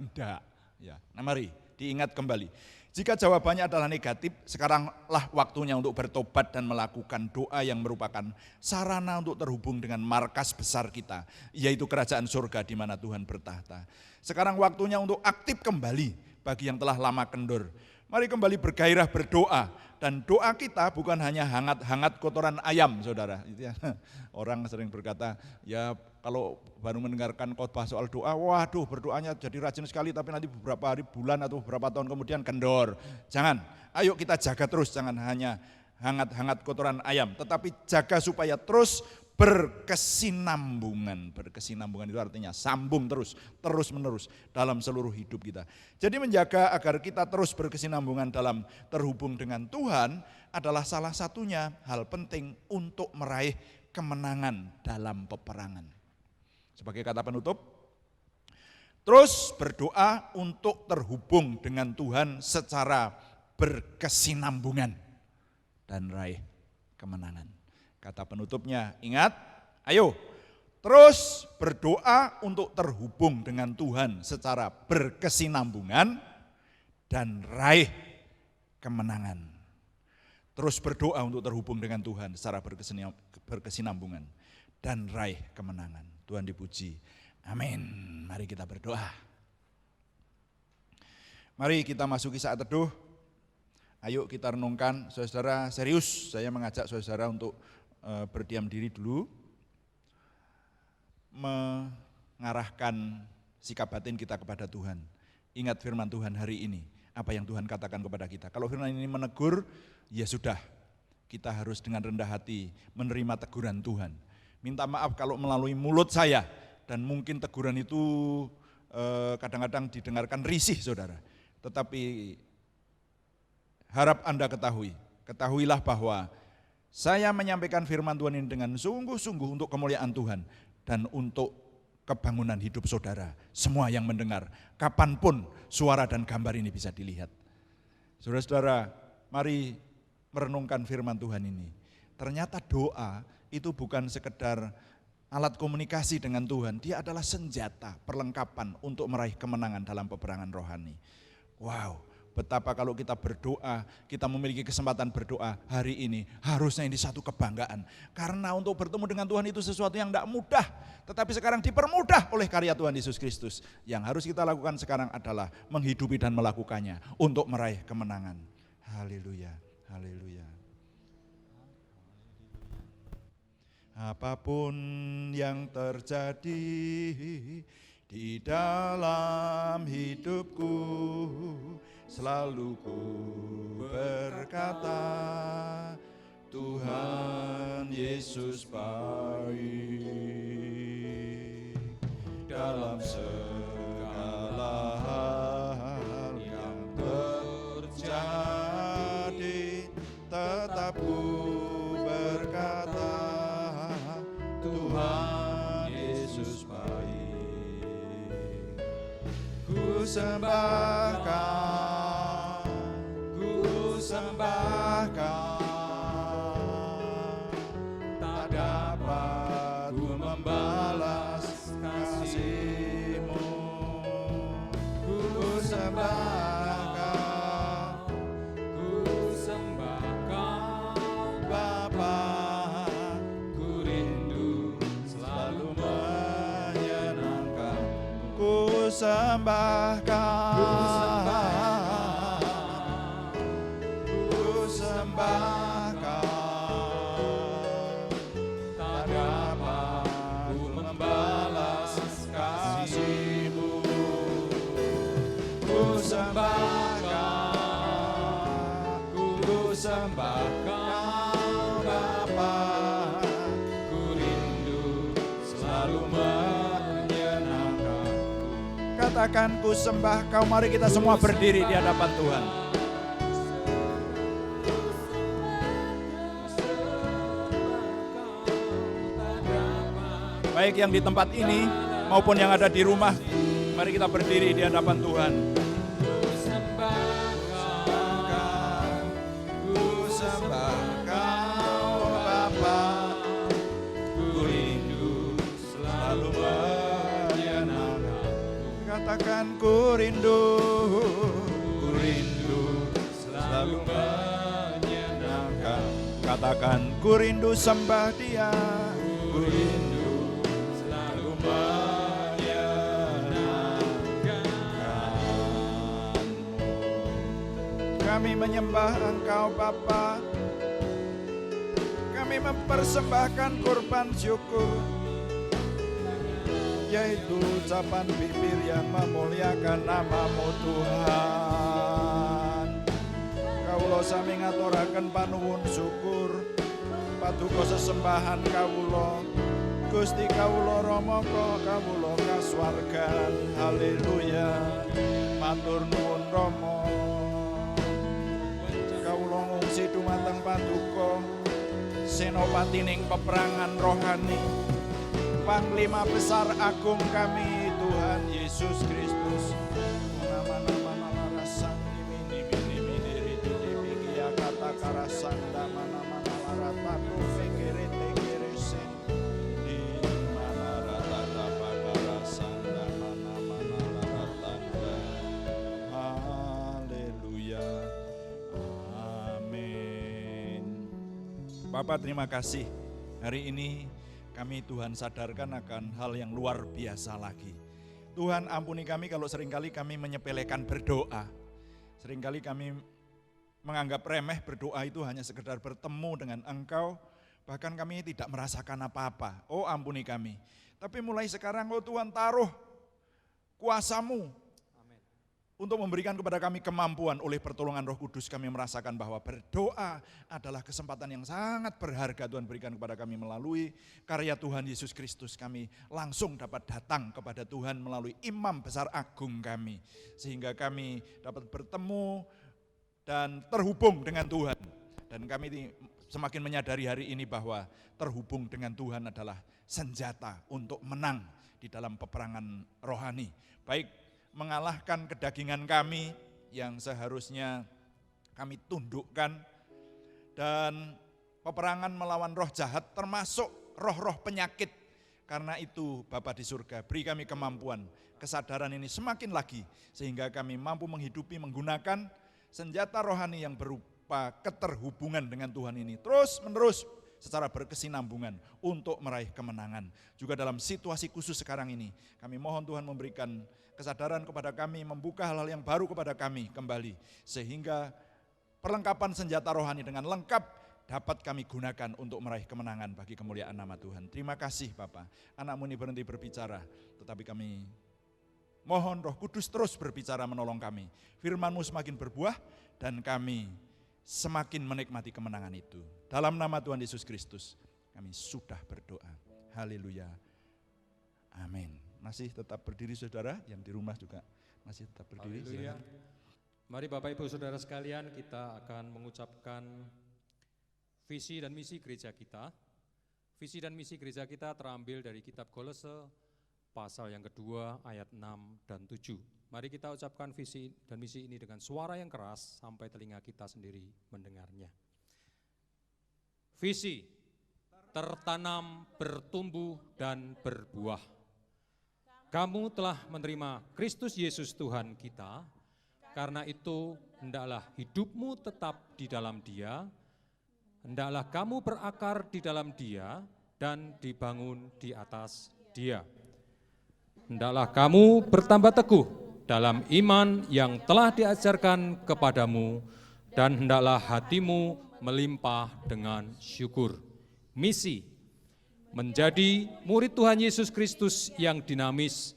enggak. Ya, nah mari diingat kembali. Jika jawabannya adalah negatif, sekaranglah waktunya untuk bertobat dan melakukan doa yang merupakan sarana untuk terhubung dengan markas besar kita, yaitu kerajaan surga di mana Tuhan bertahta. Sekarang waktunya untuk aktif kembali bagi yang telah lama kendur. Mari kembali bergairah berdoa, dan doa kita bukan hanya hangat-hangat kotoran ayam saudara. Orang sering berkata, ya kalau baru mendengarkan khotbah soal doa, waduh berdoanya jadi rajin sekali, tapi nanti beberapa hari, bulan atau beberapa tahun kemudian kendor. Jangan, ayo kita jaga terus, jangan hanya hangat-hangat kotoran ayam, tetapi jaga supaya terus berkesinambungan. Berkesinambungan itu artinya sambung terus, terus menerus dalam seluruh hidup kita. Jadi menjaga agar kita terus berkesinambungan dalam terhubung dengan Tuhan adalah salah satunya hal penting untuk meraih kemenangan dalam peperangan. Sebagai kata penutup, terus berdoa untuk terhubung dengan Tuhan secara berkesinambungan dan raih kemenangan. Kata penutupnya, ingat, ayo terus berdoa untuk terhubung dengan Tuhan secara berkesinambungan dan raih kemenangan. Terus berdoa untuk terhubung dengan Tuhan secara berkesinambungan dan raih kemenangan. Tuhan dipuji. Amin. Mari kita berdoa. Mari kita masuki saat teduh. Ayo kita renungkan, saudara, serius saya mengajak saudara untuk berdiam diri dulu, mengarahkan sikap batin kita kepada Tuhan. Ingat firman Tuhan hari ini, apa yang Tuhan katakan kepada kita. Kalau firman ini menegur, ya sudah, kita harus dengan rendah hati menerima teguran Tuhan. Minta maaf kalau melalui mulut saya, dan mungkin teguran itu kadang-kadang didengarkan risih saudara. Tetapi harap Anda ketahuilah bahwa saya menyampaikan firman Tuhan ini dengan sungguh-sungguh untuk kemuliaan Tuhan dan untuk kebangunan hidup saudara. Semua yang mendengar, kapanpun suara dan gambar ini bisa dilihat. Saudara-saudara, mari merenungkan firman Tuhan ini. Ternyata doa itu bukan sekedar alat komunikasi dengan Tuhan, dia adalah senjata, perlengkapan untuk meraih kemenangan dalam peperangan rohani. Wow, betapa kalau kita berdoa, kita memiliki kesempatan berdoa hari ini, harusnya ini satu kebanggaan. Karena untuk bertemu dengan Tuhan itu sesuatu yang tidak mudah, tetapi sekarang dipermudah oleh karya Tuhan Yesus Kristus. Yang harus kita lakukan sekarang adalah menghidupi dan melakukannya untuk meraih kemenangan. Haleluya, haleluya. Apapun yang terjadi di dalam hidupku, selalu ku berkata, Tuhan Yesus baik. Dalam segala hal yang terjadi, tetap ku berkata, Tuhan Yesus baik. Ku sembahkan, tak dapat ku membalas kasih-Mu. Ku sembahkan Bapa. Ku sembahkan, tak dapat ku membalas kasih-Mu. Ku sembahkan Bapa, ku rindu selalu menyenangkan. Katakan ku sembah Kau, mari kita semua berdiri di hadapan Tuhan. Baik yang di tempat ini maupun yang ada di rumah, mari kita berdiri di hadapan Tuhan. Ku sembah Kau Bapa, ku rindu selalu menyenangkan. Katakan ku rindu selalu menyenangkan. Katakan ku rindu sembah Dia, ku rindu selalu menyenangkan-Mu. Kami menyembah Engkau Bapa, kami mempersembahkan kurban syukur, yaitu ucapan bibir yang memuliakan nama-Mu Tuhan. Kawula sami ngaturaken panuwun syukur paduka sesembahan kawula Gusti kawula Rama kawula kasuwargan. Haleluya, matur nuwun Rama. Kawula ngungsi dumateng paduka senopatining peperangan rohani, Panglima besar agung kami Tuhan Yesus Kristus. Nama-nama larasang mini ya kata karasanda mana-mana laratatu fikire tekiresen di mana rata karasanda mana-mana laratanda. Haleluya. Bapak terima kasih. Hari ini kami Tuhan sadarkan akan hal yang luar biasa lagi. Tuhan ampuni kami kalau seringkali kami menyepelekan berdoa. Seringkali kami menganggap remeh berdoa itu hanya sekedar bertemu dengan Engkau. Bahkan kami tidak merasakan apa-apa. Oh ampuni kami. Tapi mulai sekarang Tuhan taruh kuasa-Mu untuk memberikan kepada kami kemampuan. Oleh pertolongan Roh Kudus kami merasakan bahwa berdoa adalah kesempatan yang sangat berharga Tuhan berikan kepada kami melalui karya Tuhan Yesus Kristus. Kami langsung dapat datang kepada Tuhan melalui imam besar agung kami. Sehingga kami dapat bertemu dan terhubung dengan Tuhan. Dan kami semakin menyadari hari ini bahwa terhubung dengan Tuhan adalah senjata untuk menang di dalam peperangan rohani. Baik mengalahkan kedagingan kami yang seharusnya kami tundukkan, dan peperangan melawan roh jahat termasuk roh-roh penyakit. Karena itu Bapa di surga, beri kami kemampuan, kesadaran ini semakin lagi sehingga kami mampu menghidupi, menggunakan senjata rohani yang berupa keterhubungan dengan Tuhan ini terus menerus secara berkesinambungan untuk meraih kemenangan. Juga dalam situasi khusus sekarang ini, kami mohon Tuhan memberikan kesadaran kepada kami, membuka hal-hal yang baru kepada kami kembali, sehingga perlengkapan senjata rohani dengan lengkap dapat kami gunakan untuk meraih kemenangan bagi kemuliaan nama Tuhan. Terima kasih Bapa, anak-Mu ini berhenti berbicara, tetapi kami mohon Roh Kudus terus berbicara menolong kami. Firman-Mu semakin berbuah dan kami semakin menikmati kemenangan itu. Dalam nama Tuhan Yesus Kristus kami sudah berdoa. Haleluya. Amin. Masih tetap berdiri saudara, yang di rumah juga masih tetap berdiri. Haleluya. Mari Bapak Ibu Saudara sekalian, kita akan mengucapkan visi dan misi gereja kita. Visi dan misi gereja kita terambil dari kitab Kolose pasal yang kedua ayat 6 dan 7. Mari kita ucapkan visi dan misi ini dengan suara yang keras sampai telinga kita sendiri mendengarnya. Visi, tertanam, bertumbuh, dan berbuah. Kamu telah menerima Kristus Yesus Tuhan kita, karena itu hendaklah hidupmu tetap di dalam Dia, hendaklah kamu berakar di dalam Dia, dan dibangun di atas Dia. Hendaklah kamu bertambah teguh dalam iman yang telah diajarkan kepadamu, dan hendaklah hatimu melimpah dengan syukur. Misi, menjadi murid Tuhan Yesus Kristus yang dinamis,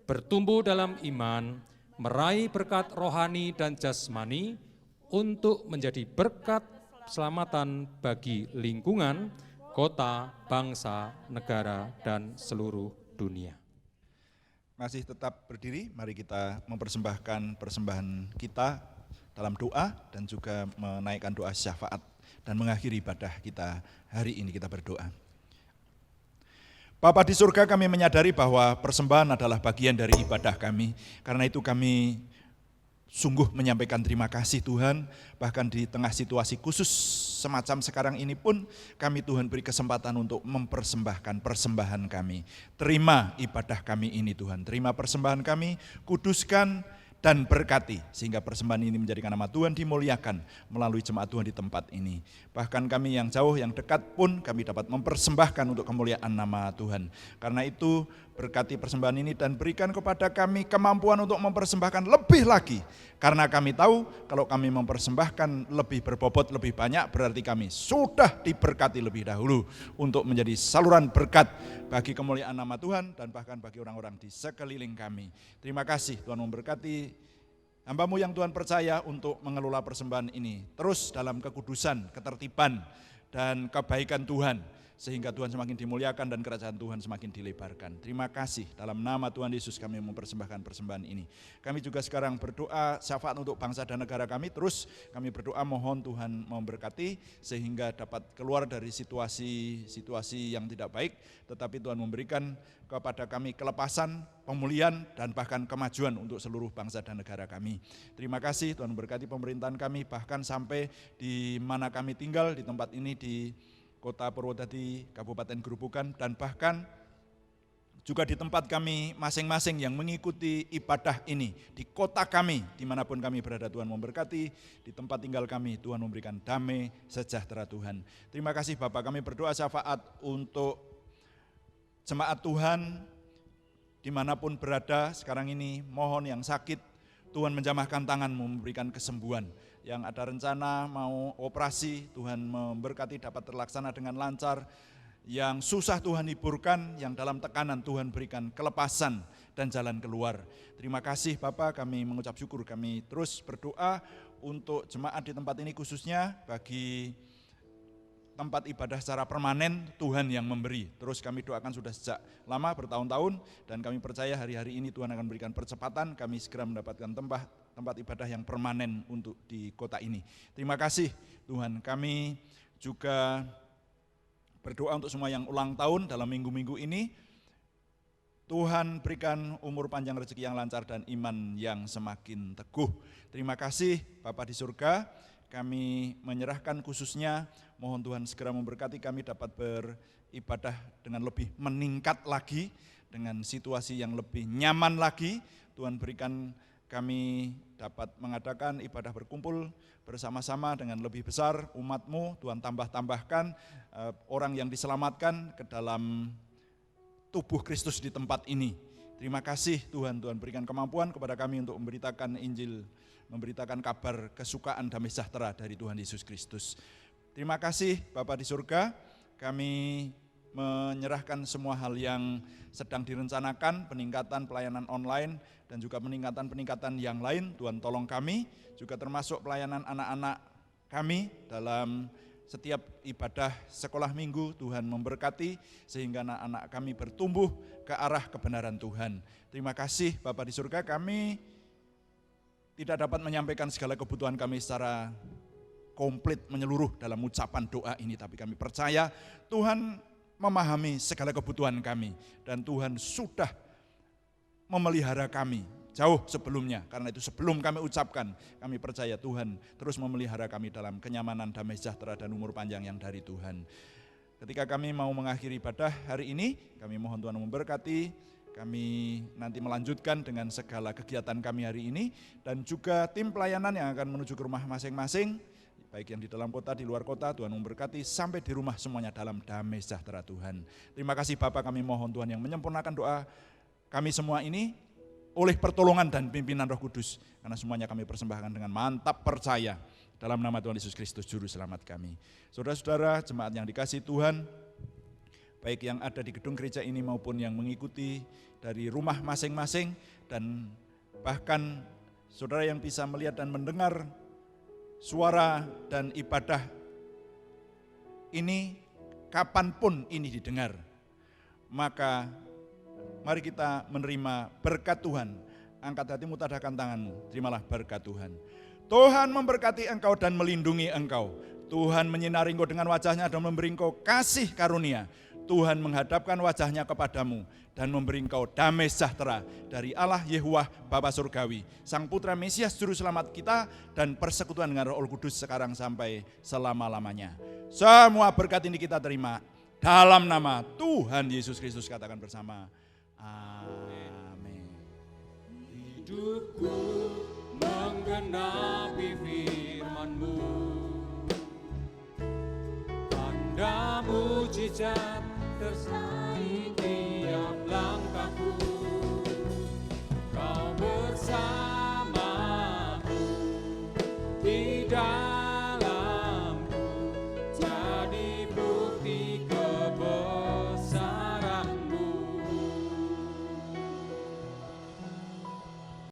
bertumbuh dalam iman, meraih berkat rohani dan jasmani, untuk menjadi berkat keselamatan bagi lingkungan, kota, bangsa, negara, dan seluruh dunia. Masih tetap berdiri, mari kita mempersembahkan persembahan kita dalam doa dan juga menaikkan doa syafaat dan mengakhiri ibadah kita hari ini. Kita berdoa. Bapa di surga, kami menyadari bahwa persembahan adalah bagian dari ibadah kami. Karena itu kami sungguh menyampaikan terima kasih Tuhan, bahkan di tengah situasi khusus semacam sekarang ini pun kami Tuhan beri kesempatan untuk mempersembahkan persembahan kami. Terima ibadah kami ini Tuhan, terima persembahan kami, kuduskan dan berkati, sehingga persembahan ini menjadikan nama Tuhan dimuliakan melalui jemaat Tuhan di tempat ini. Bahkan kami yang jauh, yang dekat pun kami dapat mempersembahkan untuk kemuliaan nama Tuhan. Karena itu berkati persembahan ini dan berikan kepada kami kemampuan untuk mempersembahkan lebih lagi. Karena kami tahu kalau kami mempersembahkan lebih berbobot, lebih banyak, berarti kami sudah diberkati lebih dahulu untuk menjadi saluran berkat bagi kemuliaan nama Tuhan dan bahkan bagi orang-orang di sekeliling kami. Terima kasih Tuhan memberkati hamba-Mu yang Tuhan percaya untuk mengelola persembahan ini terus dalam kekudusan, ketertiban, dan kebaikan Tuhan, sehingga Tuhan semakin dimuliakan dan kerajaan Tuhan semakin dilebarkan. Terima kasih, dalam nama Tuhan Yesus kami mempersembahkan persembahan ini. Kami juga sekarang berdoa syafaat untuk bangsa dan negara kami. Terus kami berdoa mohon Tuhan memberkati sehingga dapat keluar dari situasi yang tidak baik, tetapi Tuhan memberikan kepada kami kelepasan, pemulihan, dan bahkan kemajuan untuk seluruh bangsa dan negara kami. Terima kasih Tuhan memberkati pemerintahan kami, bahkan sampai di mana kami tinggal di tempat ini di Kota Purwodadi, Kabupaten Gerobokan, dan bahkan juga di tempat kami masing-masing yang mengikuti ibadah ini, di kota kami, dimanapun kami berada, Tuhan memberkati, di tempat tinggal kami, Tuhan memberikan damai sejahtera Tuhan. Terima kasih Bapak, kami berdoa syafaat untuk jemaat Tuhan, dimanapun berada sekarang ini, mohon yang sakit, Tuhan menjamahkan tangan-Mu memberikan kesembuhan. Yang ada rencana mau operasi, Tuhan memberkati dapat terlaksana dengan lancar. Yang susah Tuhan hiburkan, yang dalam tekanan Tuhan berikan kelepasan dan jalan keluar. Terima kasih Bapak, kami mengucap syukur, kami terus berdoa untuk jemaat di tempat ini khususnya bagi tempat ibadah secara permanen, Tuhan yang memberi. Terus kami doakan sudah sejak lama bertahun-tahun dan kami percaya hari-hari ini Tuhan akan berikan percepatan, kami segera mendapatkan tempat ibadah yang permanen untuk di kota ini. Terima kasih Tuhan, kami juga berdoa untuk semua yang ulang tahun dalam minggu-minggu ini. Tuhan berikan umur panjang, rezeki yang lancar, dan iman yang semakin teguh. Terima kasih Bapa di surga, kami menyerahkan khususnya, mohon Tuhan segera memberkati kami dapat beribadah dengan lebih meningkat lagi, dengan situasi yang lebih nyaman lagi. Tuhan berikan kami dapat mengadakan ibadah berkumpul bersama-sama dengan lebih besar umat-Mu. Tuhan tambahkan orang yang diselamatkan ke dalam tubuh Kristus di tempat ini. Terima kasih Tuhan, Tuhan berikan kemampuan kepada kami untuk memberitakan Injil, memberitakan kabar kesukaan damai sejahtera dari Tuhan Yesus Kristus. Terima kasih Bapa di surga, kami menyerahkan semua hal yang sedang direncanakan, peningkatan pelayanan online dan juga peningkatan yang lain. Tuhan tolong kami, juga termasuk pelayanan anak-anak kami dalam setiap ibadah sekolah minggu. Tuhan memberkati sehingga anak-anak kami bertumbuh ke arah kebenaran Tuhan. Terima kasih Bapa di surga, kami tidak dapat menyampaikan segala kebutuhan kami secara komplit menyeluruh dalam ucapan doa ini, tapi kami percaya Tuhan memahami segala kebutuhan kami dan Tuhan sudah memelihara kami jauh sebelumnya. Karena itu sebelum kami ucapkan, kami percaya Tuhan terus memelihara kami dalam kenyamanan, damai sejahtera, dan umur panjang yang dari Tuhan. Ketika kami mau mengakhiri ibadah hari ini, kami mohon Tuhan memberkati, kami nanti melanjutkan dengan segala kegiatan kami hari ini, dan juga tim pelayanan yang akan menuju ke rumah masing-masing, baik yang di dalam kota, di luar kota. Tuhan memberkati sampai di rumah semuanya dalam damai sejahtera Tuhan. Terima kasih Bapak, kami mohon Tuhan yang menyempurnakan doa kami semua ini oleh pertolongan dan pimpinan Roh Kudus, karena semuanya kami persembahkan dengan mantap percaya dalam nama Tuhan Yesus Kristus Juru Selamat kami. Saudara-saudara jemaat yang dikasihi Tuhan, baik yang ada di gedung gereja ini maupun yang mengikuti dari rumah masing-masing, dan bahkan saudara yang bisa melihat dan mendengar suara dan ibadah ini kapanpun ini didengar, maka mari kita menerima berkat Tuhan. Angkat hatimu, tadahkan tanganmu, terimalah berkat Tuhan. Tuhan memberkati engkau dan melindungi engkau. Tuhan menyinari engkau dengan wajahnya dan memberi engkau kasih karunia. Tuhan menghadapkan wajahnya kepadamu dan memberi engkau damai sejahtera dari Allah Yehuwah Bapa Surgawi, Sang Putra Mesias Juru Selamat kita, dan persekutuan dengan Roh Kudus sekarang sampai selama-lamanya. Semua berkat ini kita terima dalam nama Tuhan Yesus Kristus, katakan bersama. Amin. Hidupku menggenapi firman-Mu, tanda mujizat tersaing tiap langkahku.